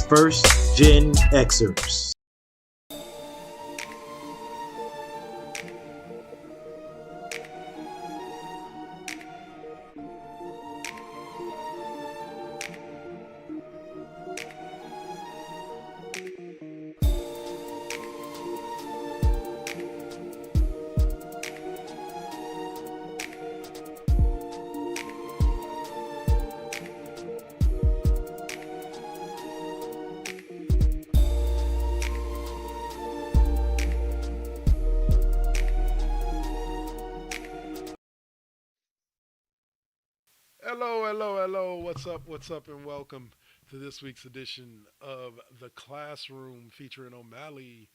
first GenXers. Hello, hello, hello. What's up, and welcome to this week's edition of The Classroom featuring OMalley.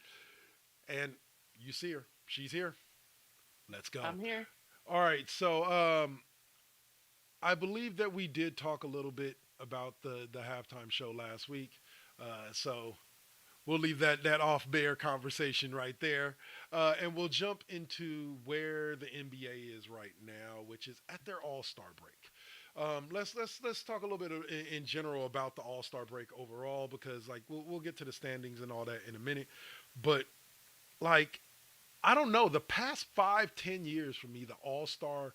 And you see her. She's here. Let's go. I'm here. All right, so I believe that we did talk a little bit about the halftime show last week. So we'll leave that off bear conversation right there. And we'll jump into where the NBA is right now, which is at their All-Star break. Let's talk a little bit in general about the All Star break overall because like we'll get to the standings and all that in a minute, but like I don't know the past 5-10 years for me the All Star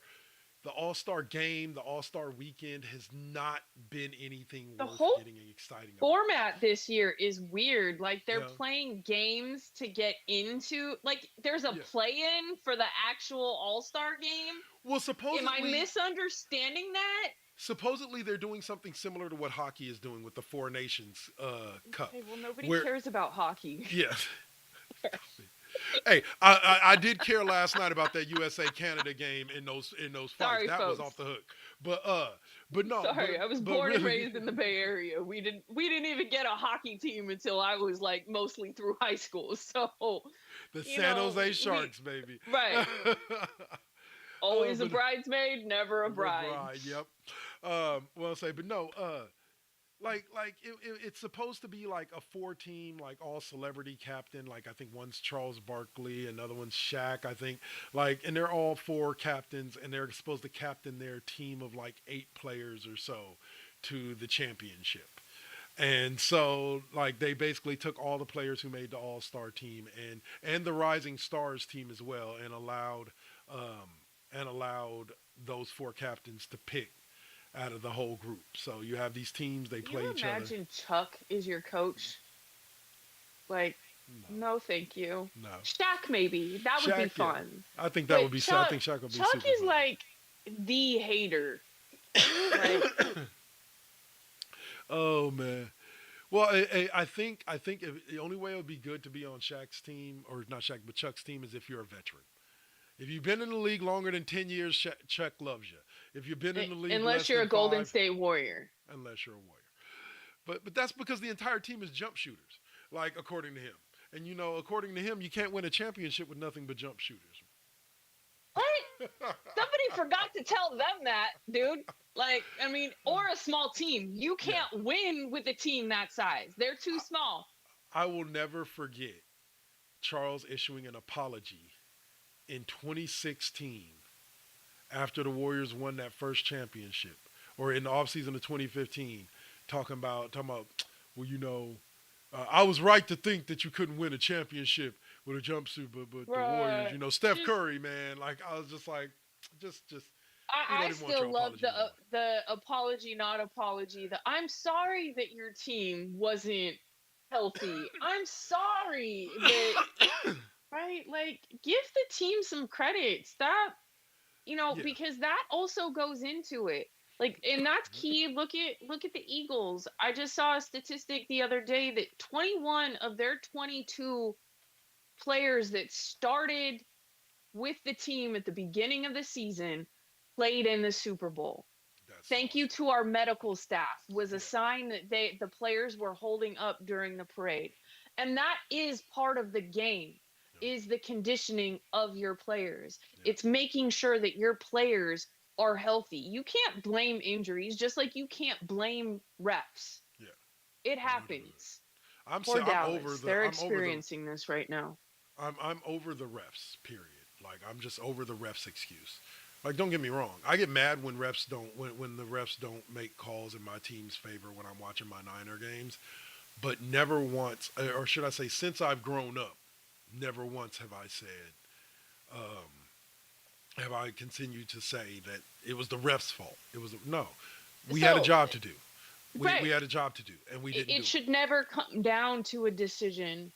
game the All Star weekend has not been anything The worth whole getting exciting about. format this year is weird. Like they're Yeah, playing games to get into like there's a yeah. play-in for the actual All-Star game. Well, Am I misunderstanding that? supposedly they're doing something similar to what hockey is doing with the Four Nations Cup, Okay, well nobody where cares about hockey. yeah. Hey, I did care last night about that USA Canada game in those fights. Sorry, That was off folks. the hook. But no, Sorry, I was but born and really raised in the Bay Area. We didn't even get a hockey team until I was like mostly through high school. So, the you San know, Jose we Sharks, baby. right. Always a But bridesmaid, never a never bride. bride. Yep. Well, say, but no. It's supposed to be like a four-team, like all celebrity captain. Like I think one's Charles Barkley, another one's Shaq. I think and they're all four captains, and they're supposed to captain their team of like 8 players or so to the championship. And so like they basically took all the players who made the All-Star team and the Rising Stars team as well, um, and allowed those four captains to pick out of the whole group. So you have these teams, they Can play you each other. imagine Chuck is your coach? Like, No, no, thank you. no. Shaq, maybe that would be Shaq, yeah. fun. I think that would But be. I Chuck, think Shaq would be Chuck super is like the hater. Like, fun. Oh man. Well, I think if, the only way it would be good to be on Shaq's team, or not Shaq, but Chuck's team, is if you're a veteran. If you've been in the league longer than 10 years, Chuck loves you. If you've been in the league unless less you're than a Golden five, State Warrior. unless you're a warrior. But that's because the entire team is jump shooters, like according to him. And according to him, you can't win a championship with nothing but jump shooters. What? Somebody forgot to tell them that, dude. Like, I mean, or a small team. You Yeah. can't win with a team that size. They're too I, small. I will never forget Charles issuing an apology in 2016 after the Warriors won that first championship, or in the offseason of 2015, talking about, well, I was right to think that you couldn't win a championship with a jumpsuit, but the Warriors, Bruh. Steph Just Curry, man, like I was just like, just we I don't even want your still love apology no more. the apology, not apology. The I'm sorry that your team wasn't healthy. I'm sorry that right. Like, give the team some credit. Stop, Yeah, because that also goes into it. Like, and that's key. Look at the Eagles. I just saw a statistic the other day that 21 of their 22 players that started with the team at the beginning of the season played in the Super Bowl. that's Thank you awesome. to our medical staff was a Yeah, sign that the players were holding up during the parade. And that is part of the game, yeah, is the conditioning of your players. yeah, It's making sure that your players are healthy. You can't blame injuries just like you can't blame refs. yeah. It 100%. happens. Poor I'm over Dallas. the They're I'm over the experiencing this right now. I'm over the refs. Period. Like I'm just over the refs excuse. Like don't get me wrong. I get mad when the refs don't make calls in my team's favor when I'm watching my Niner games. but never once, or should I say, since I've grown up, never once have I said, um, have I continued to say that it was the ref's fault. It was no. We had a So, job to do. We right, had a job to do, and we didn't it do should it. never come down to a decision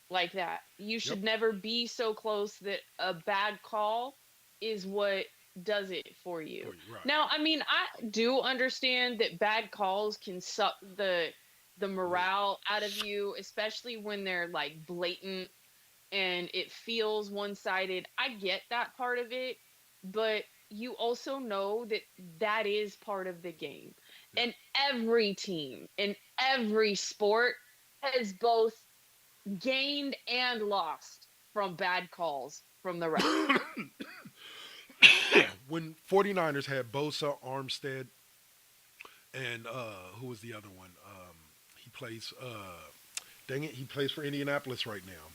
like that. You Yep. should never be so close that a bad call is what does it for For you. you, right? Now, I mean, I do understand that bad calls can suck the Right. morale out of you, especially when they're like blatant and it feels one-sided. I get that part of it, but you also know that that is part of the game. Yeah. And every team in every sport has both gained and lost from bad calls from the ref. When 49ers had Bosa, Armstead, and who was the other one? He plays. Dang it, he plays for Indianapolis right now.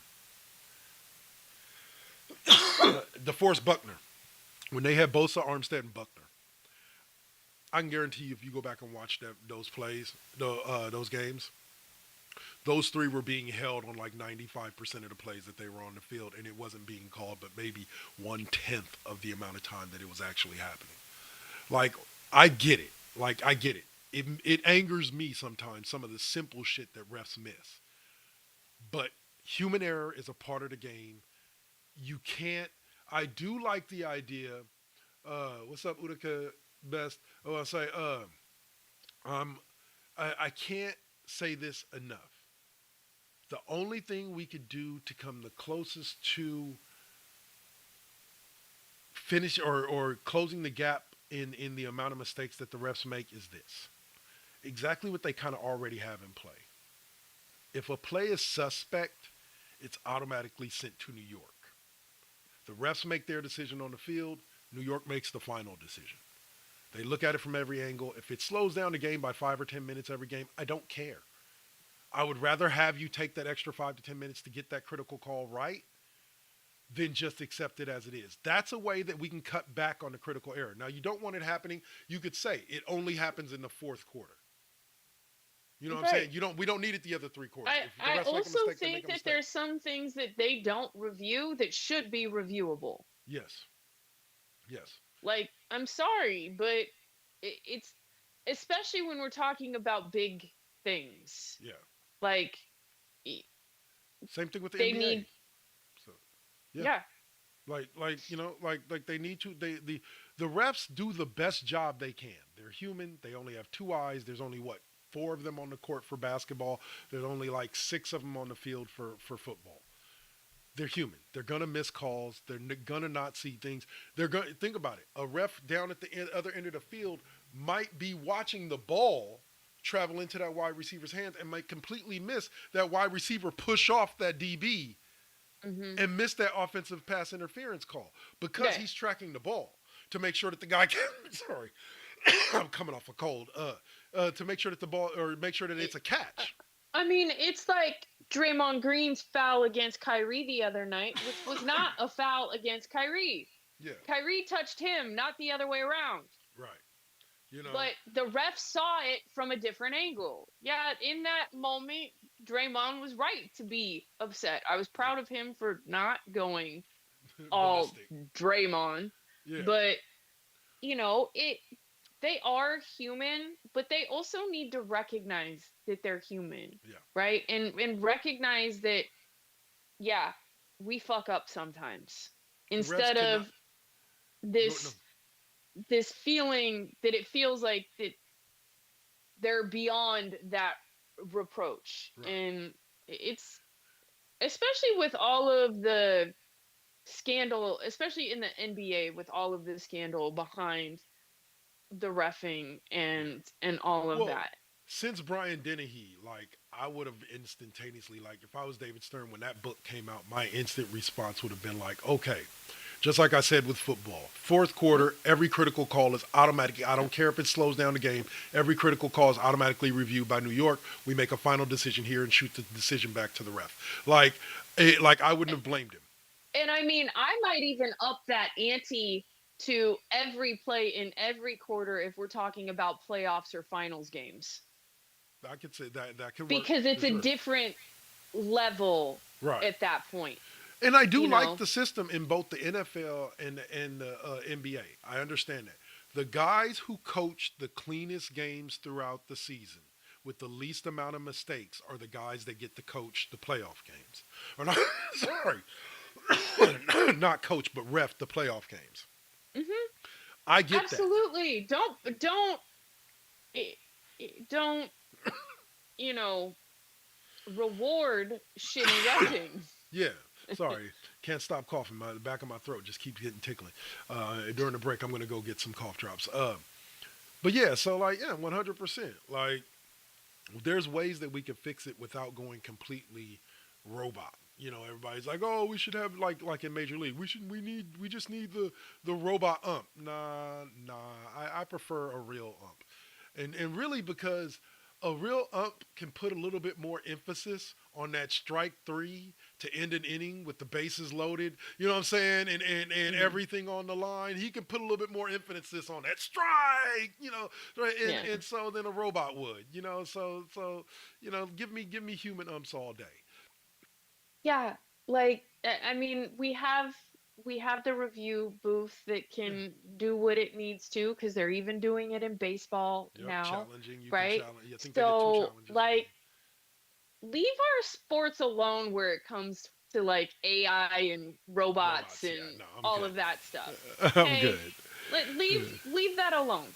DeForest Buckner. When they had Bosa, Armstead, and Buckner, I can guarantee you, if you go back and watch those plays, those games, those three were being held on like 95% of the plays that they were on the field, and it wasn't being called, but maybe 1/10 of the amount of time that it was actually happening. Like, I get it. Like, I get it. It angers me sometimes, some of the simple shit that refs miss. But human error is a part of the game. You can't. I do like the idea. What's up, Utica Best? Oh, I'll say. Um, I can't say this enough. The only thing we could do to come the closest to finish or closing the gap in the amount of mistakes that the refs make is this. Exactly what they kind of already have in play. If a play is suspect, it's automatically sent to New York. The refs make their decision on the field. New York makes the final decision. They look at it from every angle. If it slows down the game by 5 or 10 minutes every game, I don't care. I would rather have you take that extra 5 to 10 minutes to get that critical call right than just accept it as it is. That's a way that we can cut back on the critical error. Now, you don't want it happening. You could say it only happens in the fourth quarter. You know what I'm Right. saying? We don't need it the other three quarters. If the I refs make a also mistake, they make think a that mistake. there's some things that they don't review that should be reviewable. Yes. Yes. Like, I'm sorry, but it's especially when we're talking about big things. Yeah. Like, e- Same thing with the they NBA. need, So yeah. yeah, Like they need to the refs do the best job they can. They're human. They only have two eyes. There's only what, four of them on the court for basketball. There's only like six of them on the field for football. They're human. They're gonna miss calls. They're gonna not see things. They're gonna think about it. A ref down at the other end of the field might be watching the ball travel into that wide receiver's hands and might completely miss that wide receiver push off that DB hmm and miss that offensive pass interference call because yeah. he's tracking the ball to make sure that the guy can. Sorry, I'm coming off a cold. To make sure that the ball or make sure that it's a catch. I mean, it's like Draymond Green's foul against Kyrie the other night, which was not a foul against Kyrie. Yeah, Kyrie touched him, not the other way around. right. You know, But the ref saw it from a different angle. Yeah, in that moment, Draymond was right to be upset. I was proud of him for not going all ballistic. Draymond. Yeah, But, it they are human, but they also need to recognize that they're human, yeah. right? And recognize that, yeah, we fuck up sometimes. The refs Instead cannot. of No, no. this feeling that it feels like that they're beyond that reproach. Right. And it's especially with all of the scandal, especially in the NBA with all of the scandal behind the reffing Yeah. and all of Well, that. since Brian Dennehy, like I would have instantaneously, like if I was David Stern when that book came out, my instant response would have been like, okay, just like I said with football, fourth quarter, every critical call is automatic. I don't care if it slows down the game. Every critical call is automatically reviewed by New York. We make a final decision here and shoot the decision back to the ref. Like I wouldn't have blamed him. And I mean, I might even up that ante to every play in every quarter if we're talking about playoffs or finals games. I could say that could work because for it's a sure. different level Right. at that point, And I do you like know. the system in both the NFL and the NBA. I understand that. The guys who coach the cleanest games throughout the season with the least amount of mistakes are the guys that get to coach the playoff games. Or not, sorry, not coach, but ref the playoff games. Hmm. I get that. Absolutely. Eh, don't, you know, reward shitty refing. Yeah. Sorry, can't stop coughing. The back of my throat just keeps getting tickling. During the break, I'm gonna go get some cough drops. But yeah, so like, yeah, 100%. Like, there's ways that we can fix it without going completely robot. Everybody's like, "Oh, we should have like in Major League. We just need the robot ump." Nah. I prefer a real ump, and really because a real ump can put a little bit more emphasis on that strike three to end an inning with the bases loaded. You know what I'm saying? And Hmm. everything on the line. He can put a little bit more emphasis on that strike. Right? And Yeah. and so than a robot would. Give me human umps all day. Yeah, like I mean, we have the review booth that Yeah. can do what it needs to because they're even doing it in baseball Yep. now, Challenging. You can right? challenge. I think they did two So challenges today. like leave our sports alone where it comes to like AI and robots Robots. Yeah. and No, I'm all good. of that stuff. I'm Okay? good. Leave that alone.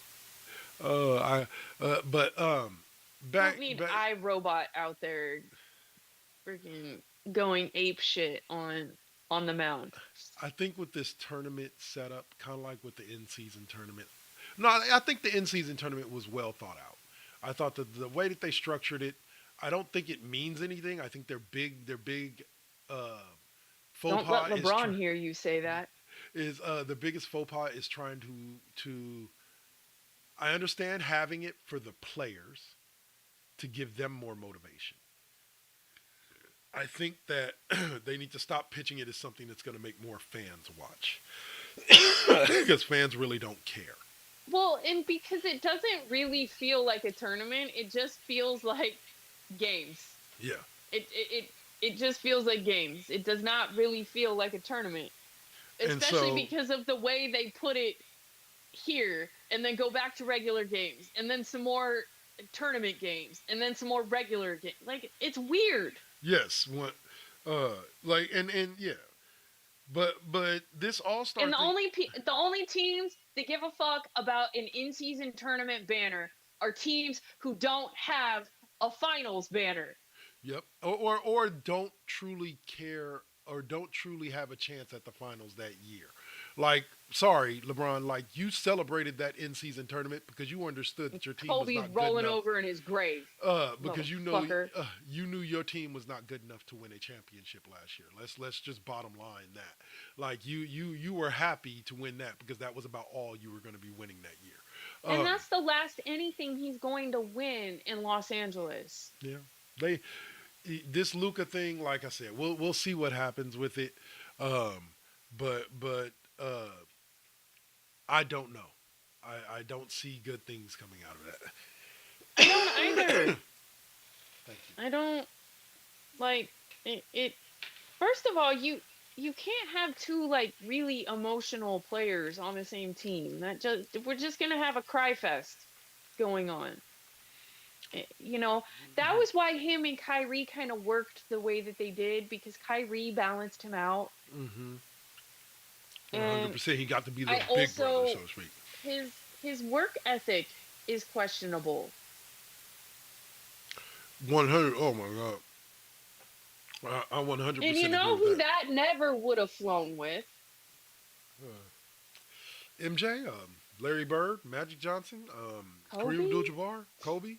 I. But Don't back need back. iRobot out there freaking going ape shit on the mound. I think with this tournament setup, kind of like with the in-season tournament. No, I think the in-season tournament was well thought out. I thought that the way that they structured it, I don't think it means anything. I think their big uh, faux Don't let pas LeBron hear you say that. is the biggest faux pas is trying to. I understand having it for the players to give them more motivation. I think that they need to stop pitching it as something that's going to make more fans watch because fans really don't care. Well, and because it doesn't really feel like a tournament, it just feels like games. Yeah, It just feels like games. It does not really feel like a tournament, and especially so because of the way they put it here and then go back to regular games and then some more tournament games and then some more regular games. Like it's weird. yes, what, like and yeah, but this All Star And the thing. only the only teams that give a fuck about an in-season tournament banner are teams who don't have a finals banner. Yep. Or don't truly care or don't truly have a chance at the finals that year. Like, sorry, LeBron, like you celebrated that in season tournament because you understood that your team was Kobe's not good rolling enough. over in his grave, Because motherfucker. you knew your team was not good enough to win a championship last year. Let's just bottom line that. Like you were happy to win that because that was about all you were going to be winning that year. And that's the last anything he's going to win in Los Angeles. Yeah, they this Luca thing, like I said, we'll see what happens with it. Um, but I don't know. I don't see good things coming out of that. I don't either. Thank you. I don't like it. First of all, you can't have two like really emotional players on the same team. That just we're just gonna have a cry fest going on. You know, that was why him and Kyrie kind of worked the way that they did because Kyrie balanced him out. Mm-hmm. 100. And percent He got to be the I big brother, so also to speak. his work ethic is questionable. 100. Oh my god. I 100 And you percent agree know with who that. that never would have flown with? MJ, Larry Bird, Magic Johnson, Kareem Kobe? Abdul-Jabbar, Kobe.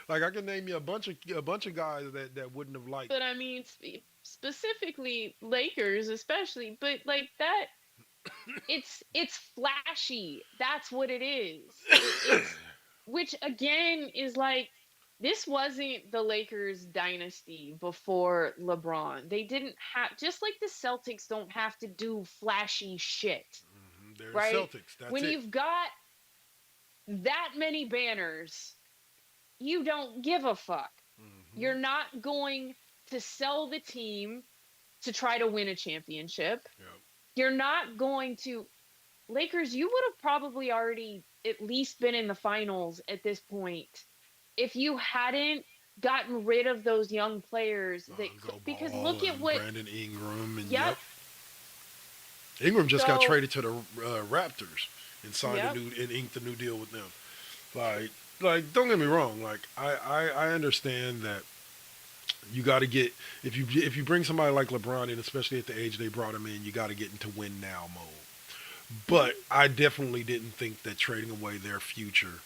Like I can name you a bunch of guys that wouldn't have liked. But I mean, specifically Lakers, especially. But like that, it's flashy. That's what it is. It's which again is like this wasn't the Lakers dynasty before LeBron. They didn't have just like the Celtics don't have to do flashy shit, They're the right? Celtics. That's When it. you've got that many banners you don't give a fuck. Hmm. You're not going to sell the team to try to win a championship. Yep. You're not going to Lakers, you would have probably already at least been in the finals at this point if you hadn't gotten rid of those young players Lonzo because Ball look at and what Brandon Ingram, and yep. yep, Ingram just got So, traded to the Raptors and signed a yep. new and inked a new deal with them. Like, don't get me wrong. Like, I understand that you got to get if you bring somebody like LeBron in, especially at the age they brought him in, you got to get into win now mode. But Mhm. I definitely didn't think that trading away their future,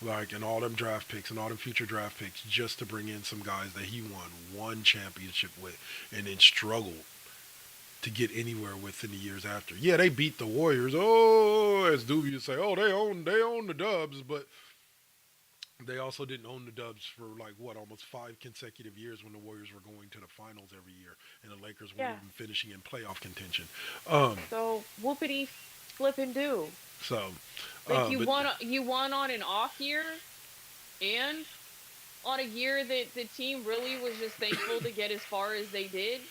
like and all them draft picks and all them future draft picks, just to bring in some guys that he won one championship with, and then struggled to get anywhere with in the years after. Yeah, they beat the Warriors. Oh, as Doobie would say, oh they own the Dubs, but they also didn't own the Dubs for like what almost 5 consecutive years when the Warriors were going to the finals every year and the Lakers weren't Yeah. even finishing in playoff contention. Um, So whoopity flip and do. so, Like but you won on an off year and on a year that the team really was just thankful to get as far as they did.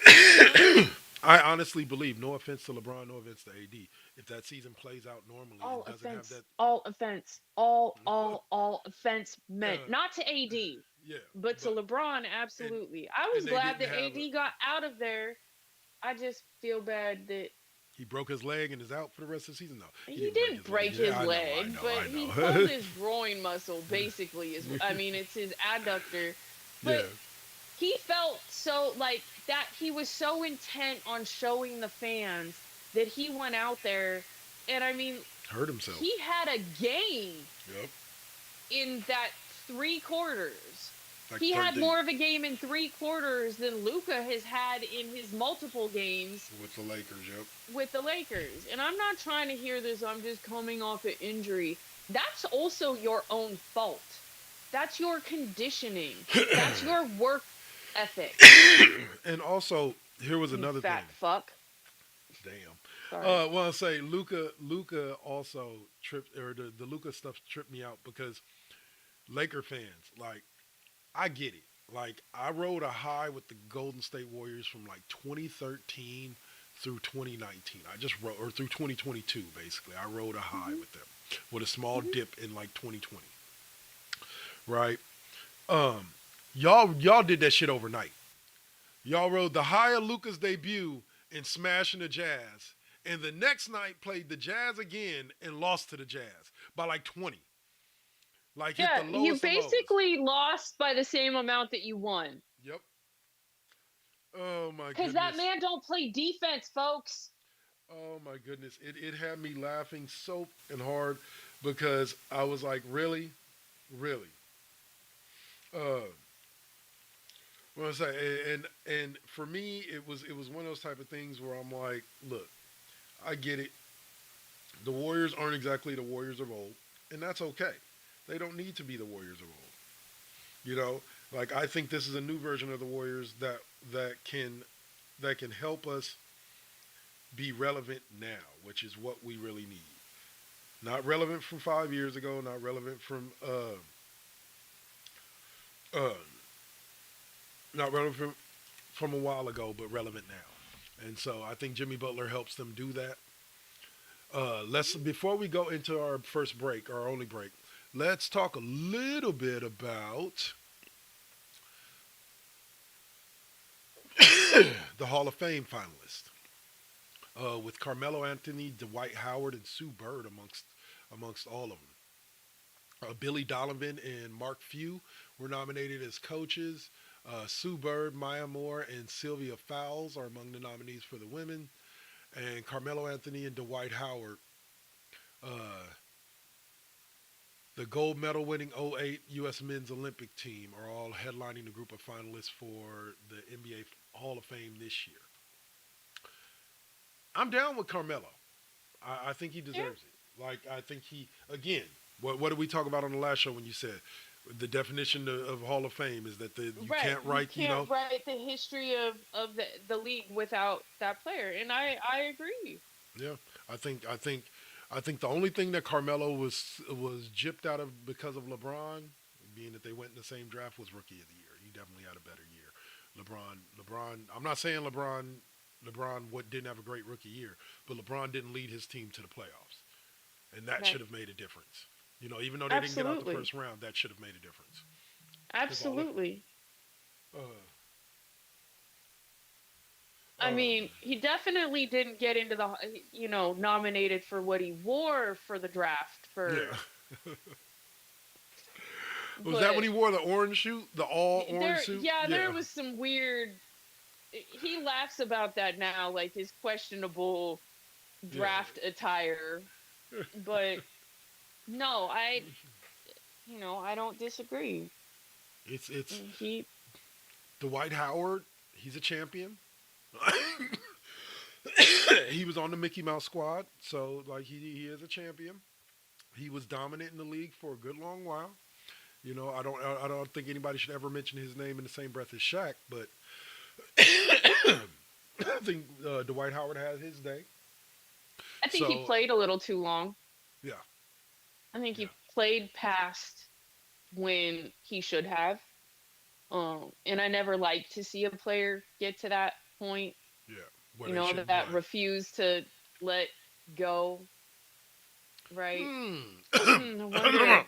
Huh? I honestly believe, no offense to LeBron, no offense to AD, if that season plays out normally All and doesn't have offense, that, all offense, all offense meant uh, not to AD, yeah, but to but LeBron, and absolutely. I and was they glad didn't that have. AD got out of there. I just feel bad that He broke his leg and is out for the rest of the season. No, he he didn't break didn't his leg. break Yeah, his I know, I leg, know, but he I pulled know. his groin muscle basically is I mean it's his adductor. Yeah, But he felt so like that he was so intent on showing the fans that he went out there and I mean hurt himself. he had a game Yep, in that 3 quarters. like He had 13 more of a game in 3 quarters than Luca has had in his multiple games with the Lakers. Yep. with the Lakers. And I'm not trying to hear this, I'm just coming off an injury. That's also your own fault. That's your conditioning. That's your work ethic. And also, here was You another thing. fat fuck. Damn. Sorry. Well, I say Luca also tripped, or the Luca stuff tripped me out because Laker fans, like, I get it. Like, I rode a high with the Golden State Warriors from like 2013 through 2019. I just rode, or through 2022, basically. I rode a high Hmm. with them with a small Hmm. dip in like 2020, right? Um, y'all did that shit overnight. Y'all rode the high of Luca's debut in smashing the Jazz, and the next night played the Jazz again and lost to the Jazz by like 20. Like hit the Yeah, you lowest of lows. basically lost by the same amount that you won. Yep. Oh my Because that goodness. man don't play defense, folks. Oh my goodness. It had me laughing so and hard because I was like, really? Really? Uh what was I say? And for me it was one of those type of things where I'm like, look, I get it. The Warriors aren't exactly the Warriors of old, and that's okay. They don't need to be the Warriors of old. You know, like I think this is a new version of the Warriors that can that can help us be relevant now, which is what we really need. Not relevant from 5 years ago, not relevant from uh, not relevant from a while ago, but relevant now. And so I think Jimmy Butler helps them do that. Let's before we go into our first break, our only break, let's talk a little bit about the Hall of Fame finalists, with Carmelo Anthony, Dwight Howard, and Sue Bird amongst all of them. Billy Donovan and Mark Few were nominated as coaches. Sue Bird, Maya Moore, and Sylvia Fowles are among the nominees for the women. And Carmelo Anthony and Dwight Howard, uh, the gold medal winning '08 U.S. men's Olympic team, are all headlining the group of finalists for the NBA Hall of Fame this year. I'm down with Carmelo. I think he Yeah. deserves it. Like, I think he, again, what did we talk about on the last show when you said the definition of Hall of Fame is that you Right. can't You write, can't write the history of the league without that player. And I agree. yeah. I think the only thing that Carmelo was gypped out of because of LeBron being that they went in the same draft, was rookie of the year. He definitely had a better year. LeBron. I'm not saying LeBron what didn't have a great rookie year, but LeBron didn't lead his team to the playoffs, and that should Right. have made a difference. Even though they didn't get out the Absolutely. first round, that should have made a difference. Because all of Absolutely. uh, I um, mean, he definitely didn't get into nominated for what he wore for the draft yeah. for, Was that when but he wore the orange suit, the all orange suit? yeah, there Yeah, was some weird. He laughs about that now, like his questionable yeah. draft attire. But no, I don't disagree. It's He Dwight Howard. He's a champion. He was on the Mickey Mouse squad, so like he is a champion. He was dominant in the league for a good long while. I don't think anybody should ever mention his name in the same breath as Shaq, but I think Dwight Howard had his day. I think he So played a little too long. yeah, I think yeah, he played past when he should have. And I never like to see a player get to that point, yeah. Where they shouldn't that play. refuse to let go, right? Hmm. Wonder,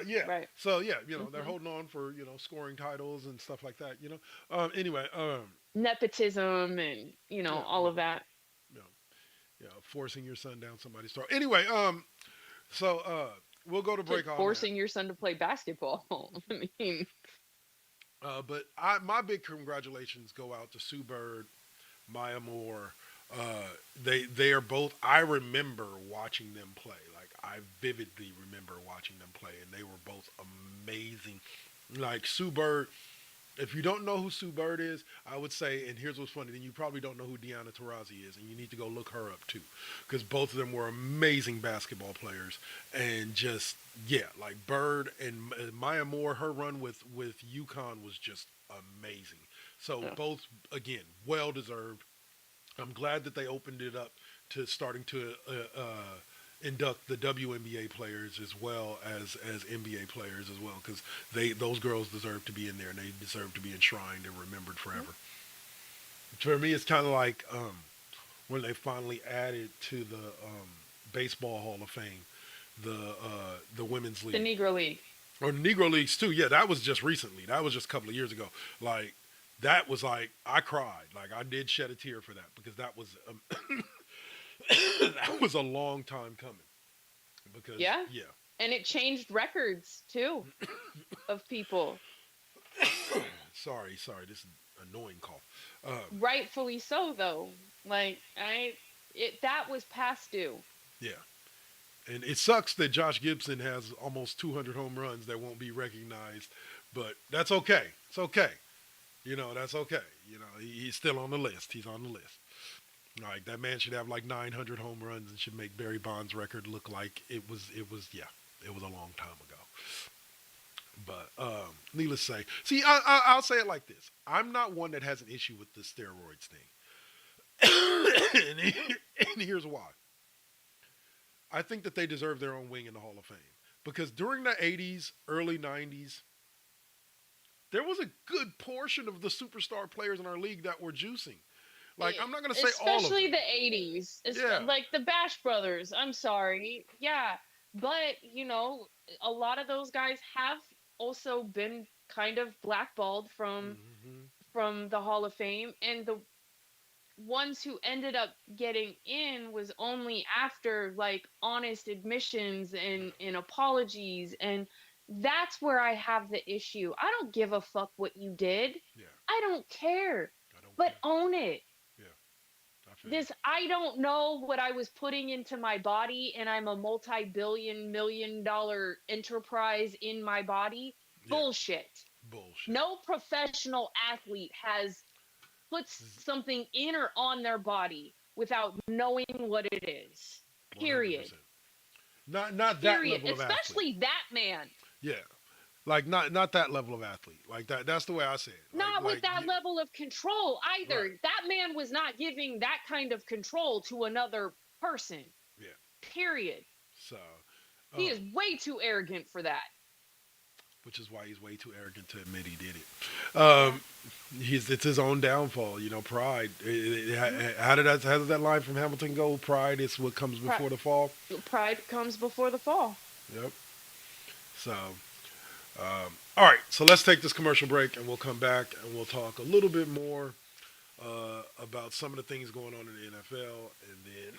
Yeah. right? So yeah, they're Hmm. holding on for scoring titles and stuff like that. Anyway, Nepotism and yeah, all of that. you know, forcing your son down somebody's throat. Anyway, so we'll go to To break on that. forcing your son to play basketball. I mean, But my big congratulations go out to Sue Bird, Maya Moore. They are both. I remember watching them play. Like I vividly remember watching them play, and they were both amazing. Like Sue Bird. If you don't know who Sue Bird is, I would say, and here's what's funny, then you probably don't know who Deanna Taurasi is, and you need to go look her up too, because both of them were amazing basketball players, and just yeah, like Bird and Maya Moore, her run with UConn was just amazing. So yeah. both again, well deserved. I'm glad that they opened it up to starting to induct the WNBA players as well as NBA players as well, because those girls deserve to be in there and they deserve to be enshrined and remembered forever. For me, it's kind of like when they finally added to the baseball Hall of Fame the women's The league Negro League. or Negro leagues too. Yeah, that was just recently. That was just a couple of years ago. Like that was like I cried. Like I did shed a tear for that because that was that was a long time coming. Because Yeah. yeah, And it changed records too of people. sorry, this is an annoying call. Rightfully so, though. Like, that was past due. Yeah, and it sucks that Josh Gibson has almost 200 home runs that won't be recognized, but that's okay. It's okay. That's okay. He's still on the list. He's on the list. Like that man should have like 900 home runs and should make Barry Bonds' record look like it was. It was yeah. It was a long time ago. But needless to say, see, I'll say it like this: I'm not one that has an issue with the steroids thing, and here's why. I think that they deserve their own wing in the Hall of Fame because during the '80s, early '90s, there was a good portion of the superstar players in our league that were juicing. Like I'm not gonna say all of Especially them. the 80s. Yeah, Like the Bash Brothers. I'm sorry. Yeah. But, a lot of those guys have also been kind of blackballed from hmm the Hall of Fame, and the ones who ended up getting in was only after like honest admissions yeah, and apologies, and that's where I have the issue. I don't give a fuck what you did. yeah. I don't care. I don't But care. own it. Yeah, I feel you. This I don't know what I was putting into my body, and I'm a multi-billion million dollar enterprise in my body. Yeah, Bullshit. bullshit. No professional athlete has puts something in or on their body without knowing what it is. One hundred Period. percent. Not that Period. level of athlete. Especially that man. Yeah, like not that level of athlete. Like that. That's the way I say it. Not with that level of control right. either. That man was not giving that kind of control to another person. Yeah. Period. So, He um, is way too arrogant for that. which is why he's way too arrogant to admit he did it. It's his own downfall, pride. How did that line from Hamilton go? Pride is what comes before the fall. Pride comes before the fall. Yep. So, all right. So let's take this commercial break, and we'll come back and we'll talk a little bit more about some of the things going on in the NFL, and then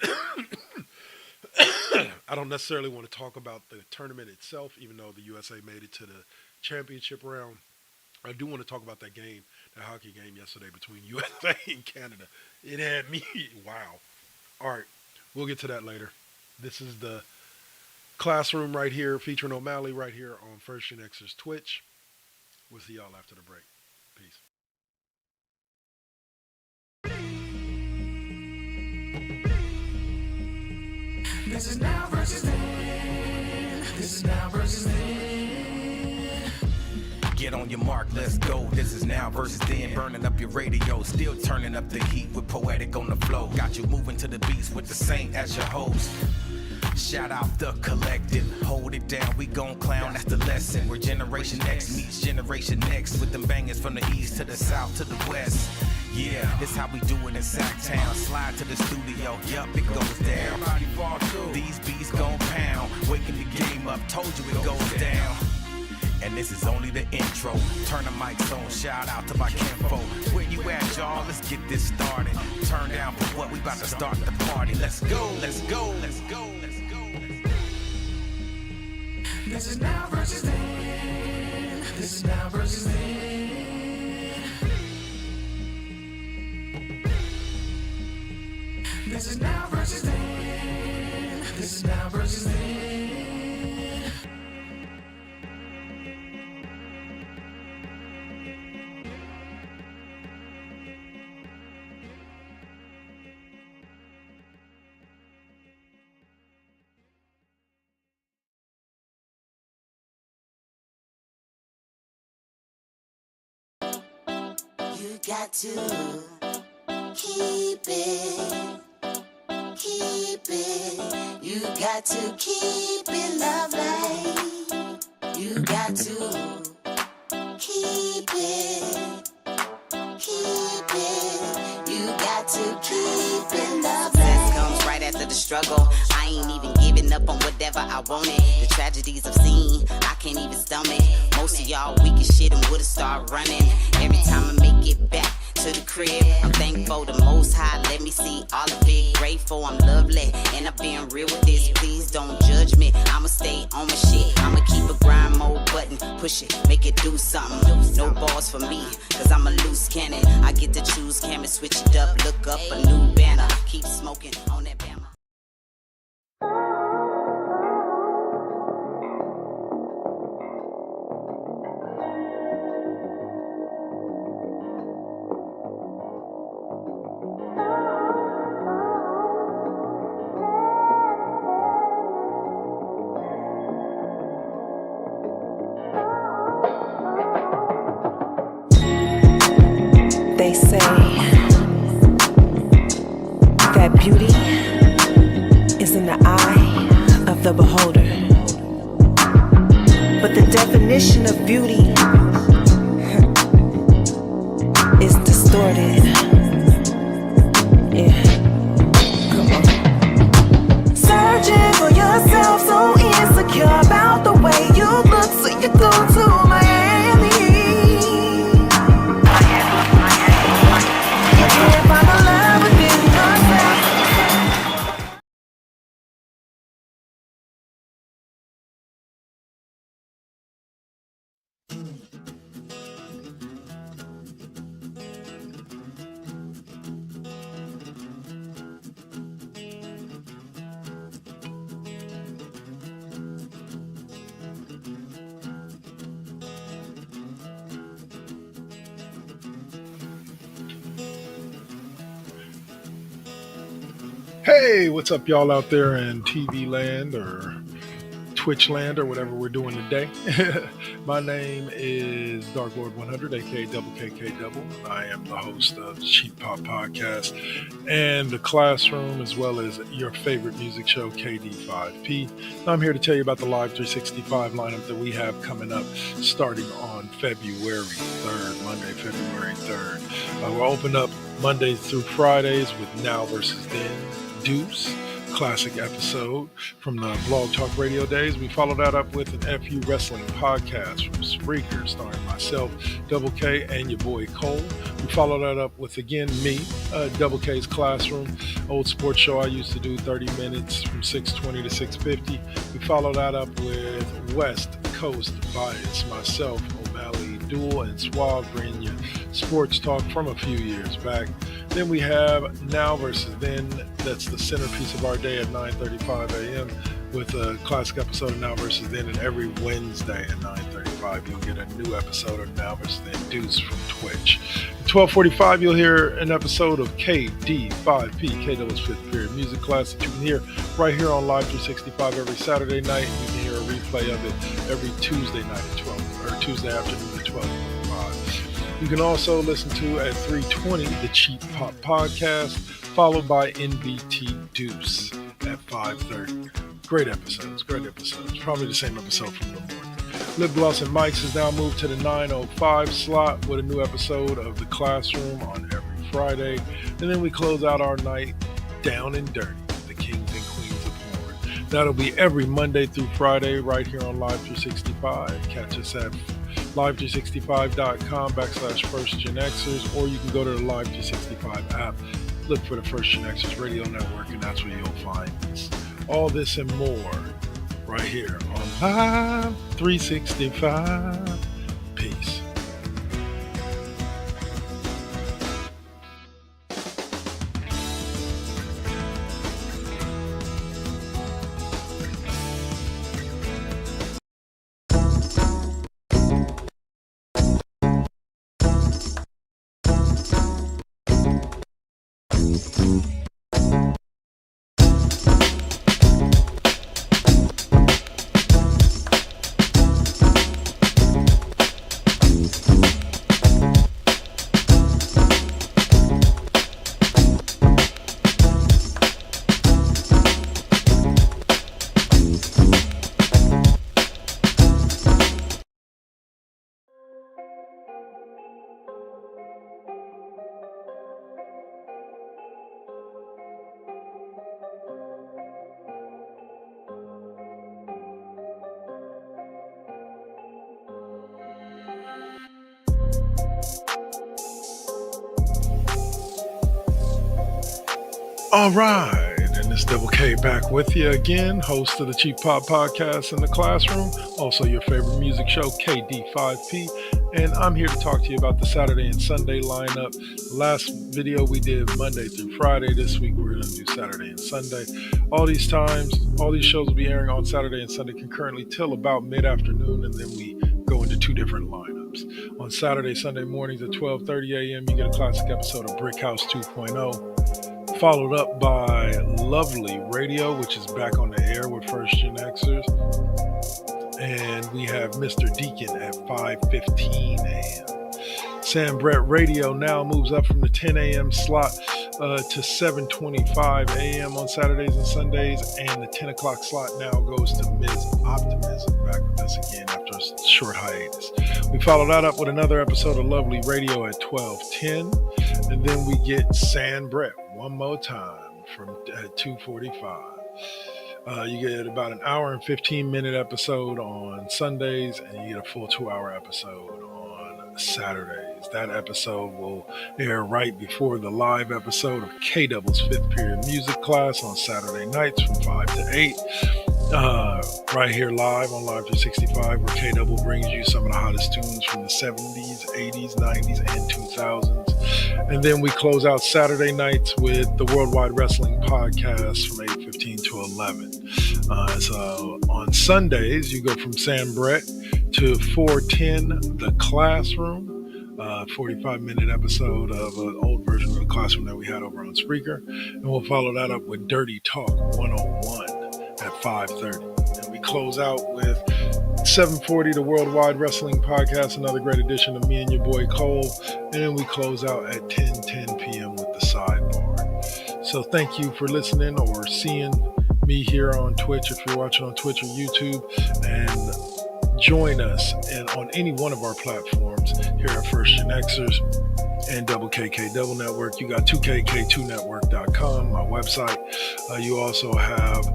I don't necessarily want to talk about the tournament itself, even though the USA made it to the championship round. I do want to talk about that game, that hockey game yesterday between USA and Canada. It had me, wow. All right, we'll get to that later. This is the classroom right here, featuring OMalley right here on First GenXers Twitch. We'll see y'all after the break. Peace. This is now versus then. This is now versus then. Get on your mark, let's go. This is now versus then. Burning up your radio, still turning up the heat with Poetic on the flow. Got you moving to the beats with the Saint as your host. Shout out the collective, hold it down, we gon' clown, that's the lesson. Where Generation X meets Generation Next, with them bangers from the east to the south to the west. Yeah, this how we do it in Sacktown. Slide to the studio, yup, it goes down. These beats gon' pound, waking the game up, told you it goes down. And this is only the intro. Turn the mics on, shout out to my kinfolk. Where you at, y'all? Let's get this started. Turn down for what? We about to start the party. Let's go, let's go, let's go, let's go. This is now versus then. This is now versus then. This is now versus then. This is now versus then. You got to keep it, you got to keep it lovely, you got to keep it, you got to keep it lovely. Success comes right after the struggle. I ain't even giving up on whatever I wanted. The tragedies I've seen, I can't even stomach. Most of y'all weak as shit and would've started running. Every time I make it back to the crib, I'm thankful the Most High let me see all of it. Grateful I'm lovely, and I've been real with this. Please don't judge me, I'ma stay on my shit. I'ma keep a grind mode button, push it, make it do something. No balls for me, cause I'm a loose cannon. I get to choose, camera, switch it up, look up a new banner. Keep smoking on that banner. They say that beauty is in the eye of the beholder. But the definition of beauty is distorted. Yeah. Come on. Searching for yourself, so insecure about the way you look, so you go to Miami. You can't find the love within yourself. Hey, what's up, y'all out there in TV land or Twitch land or whatever we're doing today. My name is Dark Lord 100, aka Double KK Double. I am the host of the Cheap Pop Podcast and the Classroom, as well as your favorite music show, KD5P. I'm here to tell you about the Live 365 lineup that we have coming up starting on February 3rd, Monday, February 3rd. We'll open up Mondays through Fridays with Now versus Then, Deuce, classic episode from the Blog Talk Radio days. We follow that up with an FU Wrestling podcast from Spreaker, starring myself, Double K, and your boy Cole. We follow that up with, again, me, Double K's Classroom, old sports show I used to do 30 minutes from 6:20 to 6:50. We follow that up with West Coast Bias, myself, OMalley, Duel, and Suave, bringing you sports talk from a few years back. Then we have Now versus Then. That's the centerpiece of our day at 9:35 a.m. with a classic episode of Now versus Then. And every Wednesday at 9:35, you'll get a new episode of Now versus Then, Deuce from Twitch. At 12:45, you'll hear an episode of KD5P, KW's Fifth Period Music Class, that you can hear right here on Live 365 every Saturday night. And you can hear a replay of it every Tuesday night at 12, or Tuesday afternoon at 12:45. You can also listen to at 3:20 the Cheap Pop Podcast, followed by NBT Deuce at 5:30. Great episodes. Probably the same episode from the morning. Lip Gloss and Mics has now moved to the 9:05 slot with a new episode of The Classroom on every Friday. And then we close out our night down and dirty, the Kings and Queens of Porn. That'll be every Monday through Friday right here on Live 365. Catch us at live365.com/First GenXers, or you can go to the Live 365 app, look for the First GenXers Radio Network, and that's where you'll find us. All this and more right here on Live 365. Peace. All right, and it's Double K back with you again, host of the Cheap Pop Podcast in the Classroom, also your favorite music show, KD5P, and I'm here to talk to you about the Saturday and Sunday lineup. Last video we did Monday through Friday. This week we're going to do Saturday and Sunday. All these shows will be airing on Saturday and Sunday concurrently till about mid-afternoon, and then we go into two different lineups. On Saturday, Sunday mornings at 12:30 a.m., you get a classic episode of Brick House 2.0. Followed up by Lovely Radio, which is back on the air with First GenXers. And we have Mr. Deacon at 5:15 a.m. Sam Brett Radio now moves up from the 10 a.m. slot to 7:25 a.m. on Saturdays and Sundays. And the 10 o'clock slot now goes to Ms. Optimism, back with us again after a short hiatus. We follow that up with another episode of Lovely Radio at 12:10. And then we get Sam Brett one more time from at 2:45. You get about an hour and 15-minute episode on Sundays, and you get a full 2-hour episode on Saturdays. That episode will air right before the live episode of K-Double's Fifth Period Music Class on Saturday nights from 5 to 8. Right here live on Live 365, where K-Double brings you some of the hottest tunes from the 70s, 80s, 90s, and 2000s. And then we close out Saturday nights with the Worldwide Wrestling Podcast from 8:15 to 11. So on Sundays, you go from Sam Brett to 4:10, The Classroom. 45-minute episode of an old version of The Classroom that we had over on Spreaker. And we'll follow that up with Dirty Talk 101 at 5:30. And we close out with 7:40, the Worldwide Wrestling Podcast, another great edition of me and your boy Cole. And we close out at 10 p.m. with the sidebar. So thank you for listening or seeing me here on Twitch if you're watching on Twitch or YouTube. And join us on any one of our platforms here at First GenXers and Double KK Double Network. You got 2KK2network.com, my website. You also have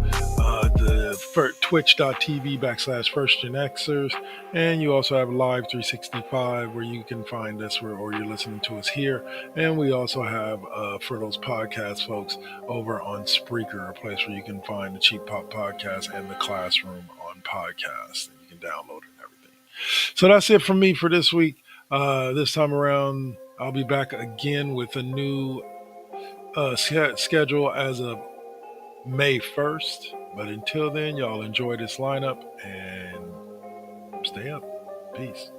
the twitch.tv/ First GenXers, and you also have Live 365 where you can find us or you're listening to us here. And we also have for those podcast folks over on Spreaker, a place where you can find the Cheap Pop Podcast and the Classroom on podcast, and you can download it and everything. So that's it from me for this week. This time around, I'll be back again with a new schedule as of May 1st. But until then, y'all enjoy this lineup and stay up. Peace.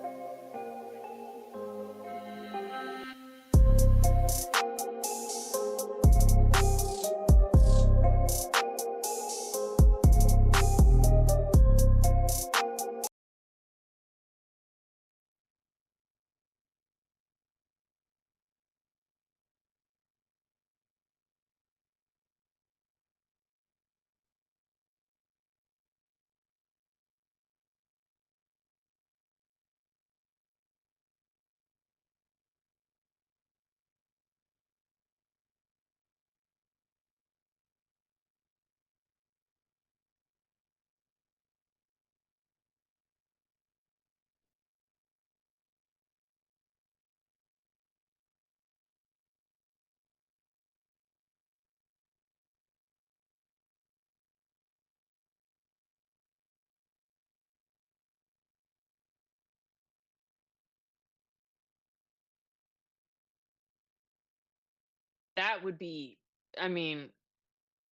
That would be, I mean,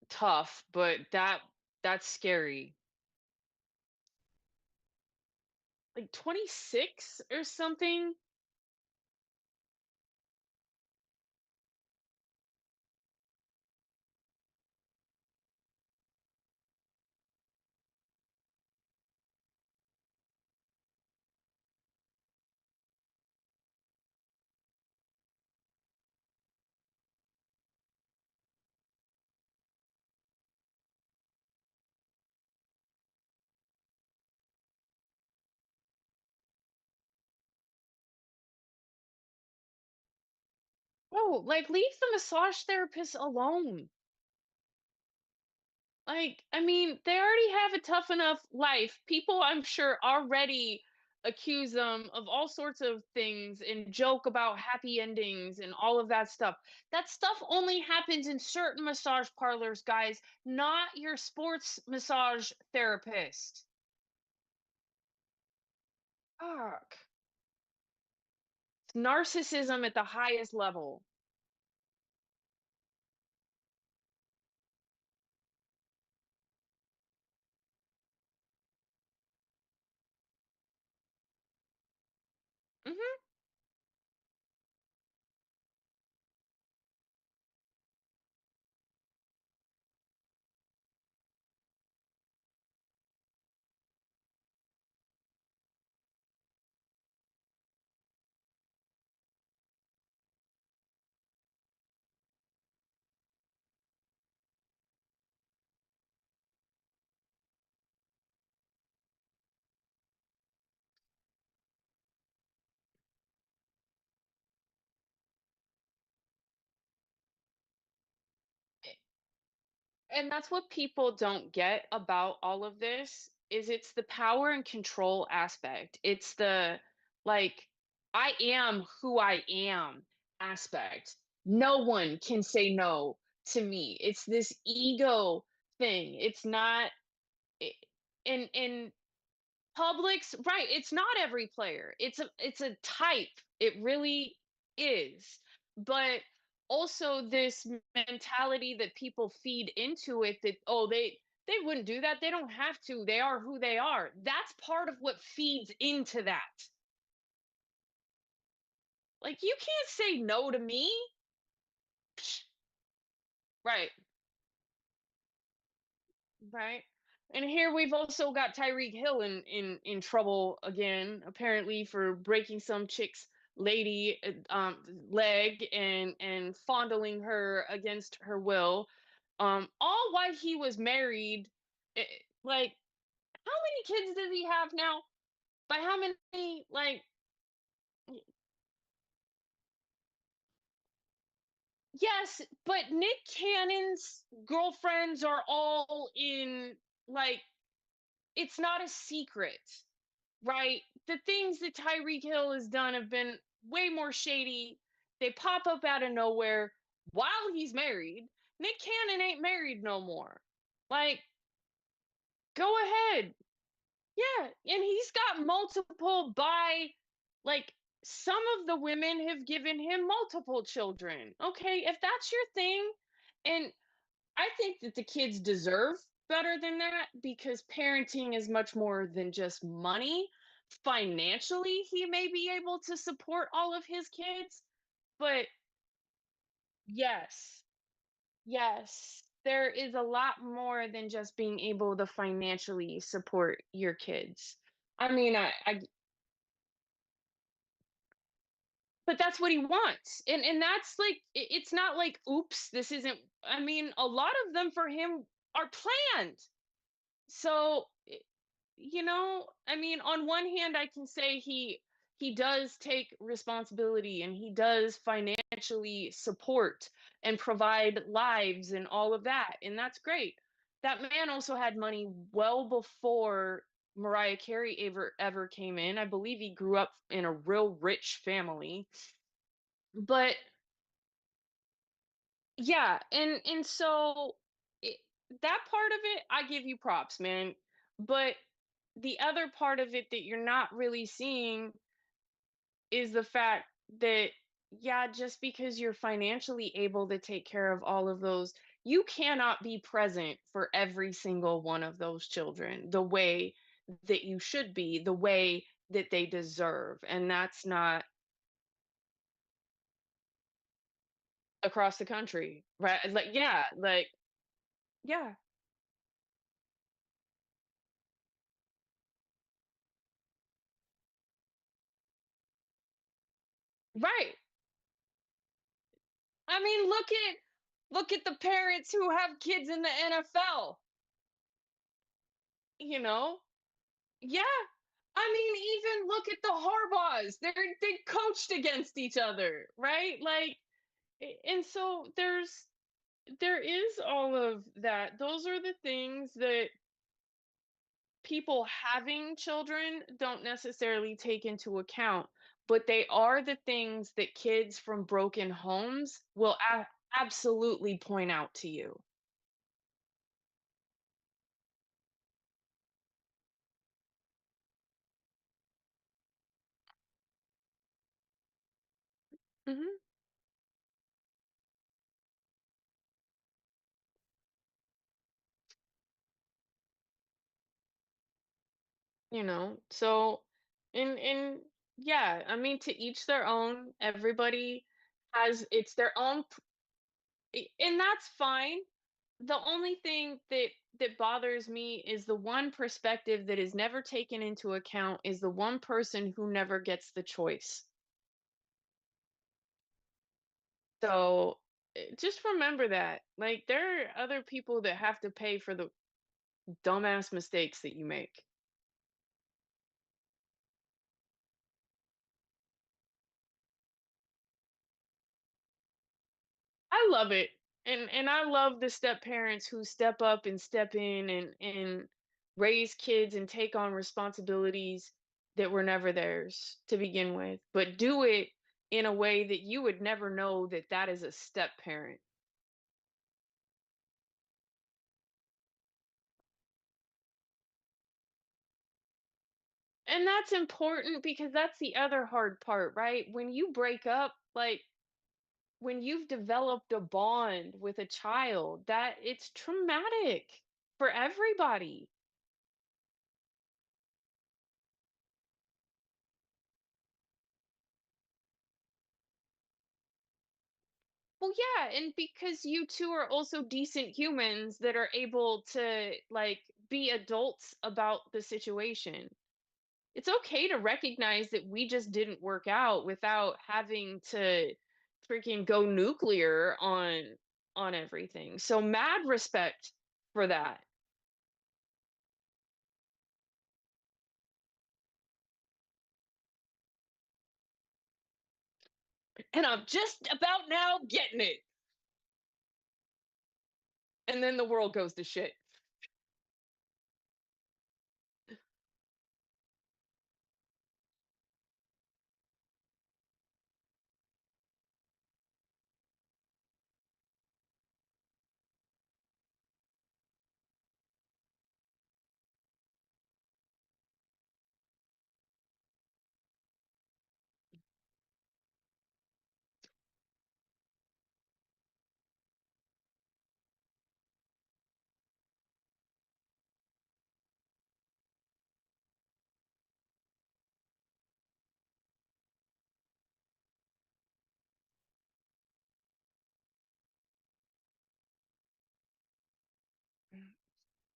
tough, but that's scary. Like 26 or something? Oh, like leave the massage therapist alone. Like, I mean, they already have a tough enough life. People, I'm sure, already accuse them of all sorts of things and joke about happy endings and all of that stuff. That stuff only happens in certain massage parlors, guys, not your sports massage therapist. Fuck. It's narcissism at the highest level. Hmm. And that's what people don't get about all of this is it's the power and control aspect. It's the like I am who I am aspect. No one can say no to me. It's this ego thing. It's not i- in Publix, right? It's not every player. It's a type. It really is. But also this mentality that people feed into it that oh they wouldn't do that. They don't have to. They are who they are. That's part of what feeds into that. Like you can't say no to me. Psh, right. Right. And here we've also got Tyreek Hill in trouble again, apparently for breaking some chick's lady leg and fondling her against her will. All while he was married. Eh, like, how many kids does he have now? By how many? Like, yes, but Nick Cannon's girlfriends are all in, like, it's not a secret, right? The things that Tyreek Hill has done have been way more shady. They pop up out of nowhere while he's married. Nick Cannon ain't married no more. Like, go ahead. Yeah, and he's got multiple by, like, some of the women have given him multiple children. Okay, if that's your thing, and I think that the kids deserve better than that because parenting is much more than just money. Financially, he may be able to support all of his kids, but yes, yes, there is a lot more than just being able to financially support your kids. I mean, but that's what he wants. And that's like it's not like oops, this isn't, I mean, a lot of them for him are planned. So, I mean, on one hand, I can say he does take responsibility and he does financially support and provide lives and all of that, and that's great. That man also had money well before Mariah Carey ever came in. I believe he grew up in a real rich family. But yeah, and so it, that part of it, I give you props, man. But the other part of it that you're not really seeing is the fact that, yeah, just because you're financially able to take care of all of those, you cannot be present for every single one of those children the way that you should be, the way that they deserve. And that's not across the country, right? Like, yeah, like, yeah, right. I mean, look at the parents who have kids in the NFL, you know? Yeah. I mean, even look at the Harbaughs. They coached against each other, right? Like, and so there is all of that. Those are the things that people having children don't necessarily take into account, but they are the things that kids from broken homes will absolutely point out to you. Mhm. So, and yeah, I mean, to each their own. Everybody has, it's their own and that's fine. The only thing that bothers me is the one perspective that is never taken into account is the one person who never gets the choice. So, just remember that, like, there are other people that have to pay for the dumbass mistakes that you make. I love it. And I love the step parents who step up and step in and raise kids and take on responsibilities that were never theirs to begin with, but do it in a way that you would never know that that is a step parent. And that's important because that's the other hard part, right? When you break up, like when you've developed a bond with a child, that it's traumatic for everybody. Well, yeah, and because you two are also decent humans that are able to, like, be adults about the situation. It's okay to recognize that we just didn't work out without having to freaking go nuclear on everything. So mad respect for that. And I'm just about now getting it. And then the world goes to shit.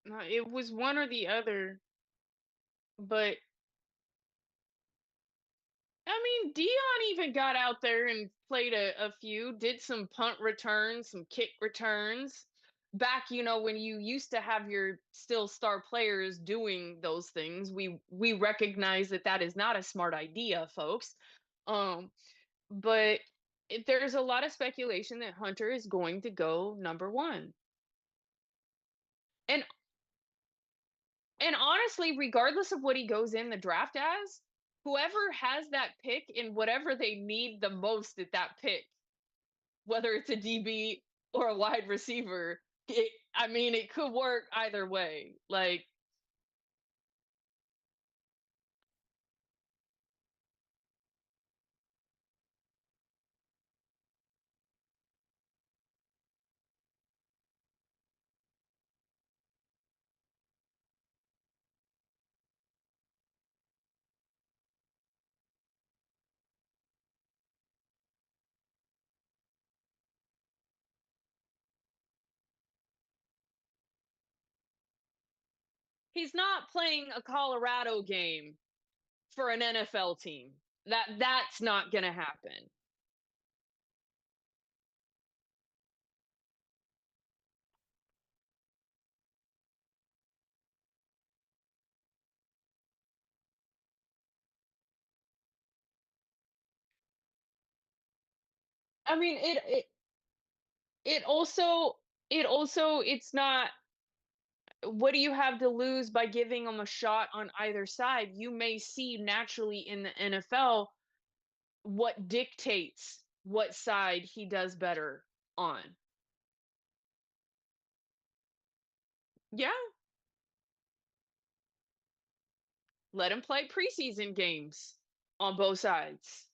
No, it was one or the other, but I mean, Dion even got out there and played a few, did some punt returns, some kick returns. Back, when you used to have your still star players doing those things, we recognize that that is not a smart idea, folks. Um, but there's a lot of speculation that Hunter is going to go number one. And And honestly, regardless of what he goes in the draft as, whoever has that pick in whatever they need the most at that pick, whether it's a DB or a wide receiver, I mean, it could work either way. Like, he's not playing a Colorado game for an NFL team. That's not going to happen. I mean, it also it's not, what do you have to lose by giving them a shot on either side? You may see naturally in the NFL what dictates what side he does better on. Yeah, let him play preseason games on both sides.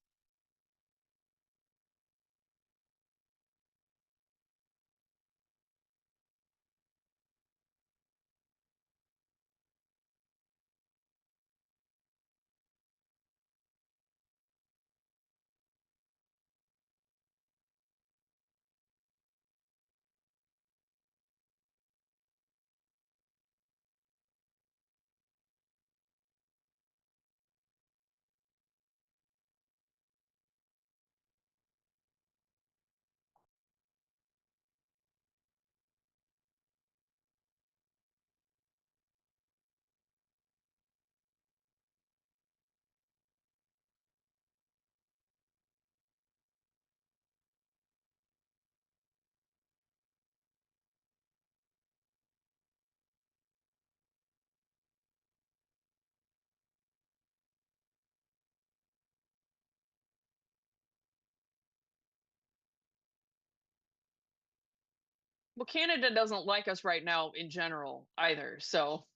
Well, Canada doesn't like us right now in general either. So,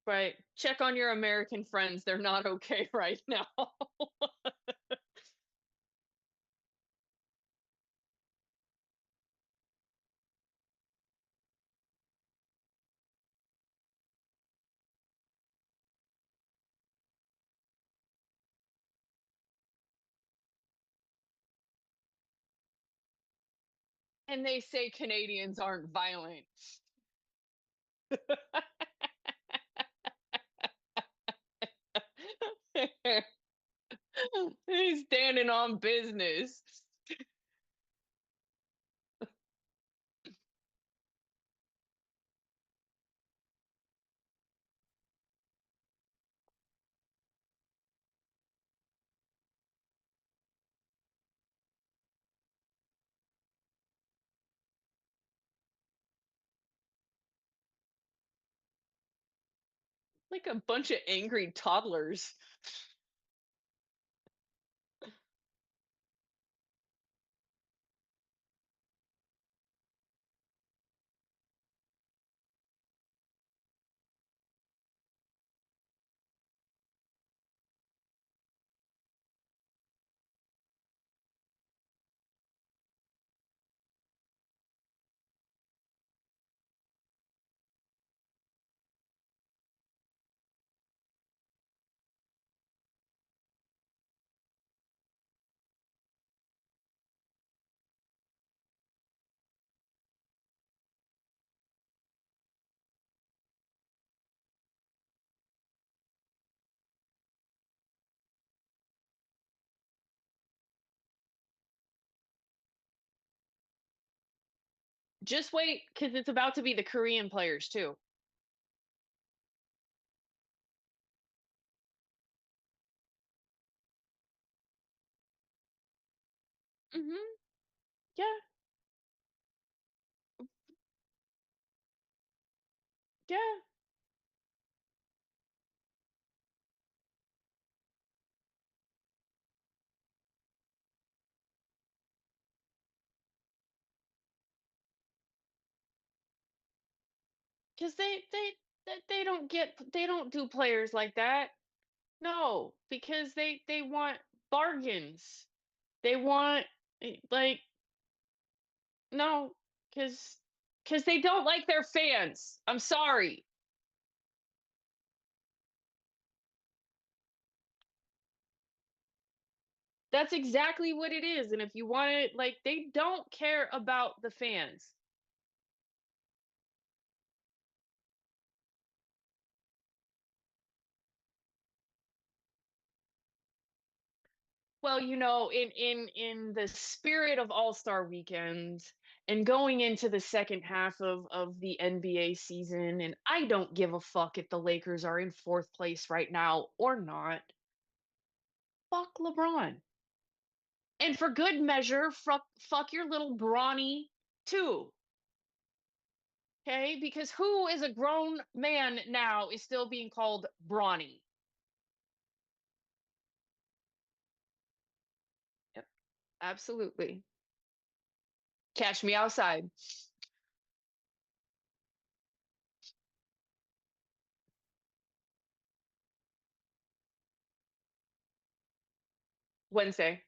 right, check on your American friends. They're not okay right now. And they say Canadians aren't violent. He's standing on business. Like a bunch of angry toddlers. Just wait, because it's about to be the Korean players too. Mm-hmm. Yeah, yeah. Because they don't do players like that. No, because they want bargains. They want like no, because they don't like their fans. I'm sorry. That's exactly what it is. And if you want it, like they don't care about the fans. Well, in the spirit of All-Star Weekend and going into the second half of the NBA season, and I don't give a fuck if the Lakers are in fourth place right now or not. Fuck LeBron. And for good measure, fuck your little brawny too. Okay? Because who is a grown man now is still being called brawny? Yep, absolutely. Catch me outside. Wednesday.